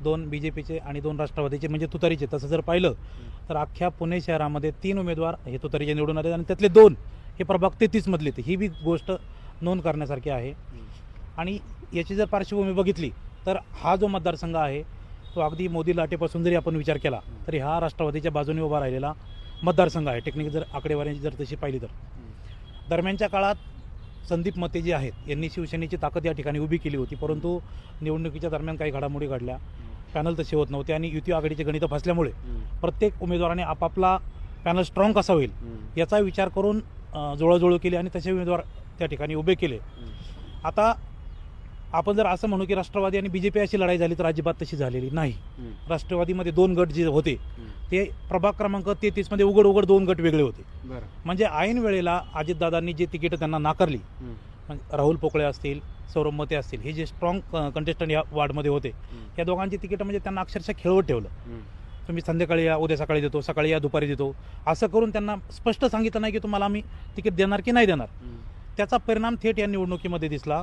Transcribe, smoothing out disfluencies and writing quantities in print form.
2 BJPचे आणि 2 राष्ट्रवादीचे म्हणजे तुतारीचे. तसं जर पाहिलं तर अख्ख्या पुणे शहरामध्ये 3 उमेदवार हे तुतारीचे निवडून आले आणि त्यातले 2 हे प्रभाग 33 मधले. ही बी गोष्ट नोंद करण्यासारखी आहे. आणि याची जर पार्श्वभूमी बघितली तर हा जो मतदारसंघ आहे तो अगदी मोदी लाटेपासून जरी आपण विचार केला तरी हा राष्ट्रवादीच्या बाजूने उभा राहिलेला मतदारसंघ आहे. टेक्निकल जर आकडेवारी जर तशी पाहिली तर दरम्यानच्या काळात संदीप मते जे आहेत यांनी शिवसेनेची ताकद या ठिकाणी उभी केली होती, परंतु निवडणुकीच्या दरम्यान काही घडामोडी घडल्या, पॅनल तसे होत नव्हते आणि युती आघाडीचे गणितं फसल्यामुळे प्रत्येक उमेदवाराने आपापला पॅनल स्ट्रॉंग कसा होईल याचा विचार करून जुळवाजुळव केली आणि तसे उमेदवार त्या ठिकाणी उभे केले. आता आपण जर असं म्हणू की राष्ट्रवादी आणि BJP अशी लढाई झाली तर अजिबात तशी झालेली नाही. राष्ट्रवादीमध्ये 2 गट जे होते ते प्रभाग क्रमांक 33 मध्ये उघड 2 गट वेगळे होते. म्हणजे ऐन वेळेला अजितदादांनी जे तिकीट त्यांना नाकारली, राहुल पोकळे असतील, सौरभ मते असतील, हे जे स्ट्रॉंग कंटेस्टंट या वार्डमध्ये होते, या दोघांची तिकीट म्हणजे त्यांना अक्षरशः खेळवत ठेवलं. तुम्ही संध्याकाळी या, उद्या सकाळी देतो, सकाळी या, दुपारी देतो, असं करून त्यांना स्पष्ट सांगितलं नाही की तुम्हाला आम्ही तिकीट देणार की नाही देणार. त्याचा परिणाम थेट या निवडणुकीमध्ये दिसला.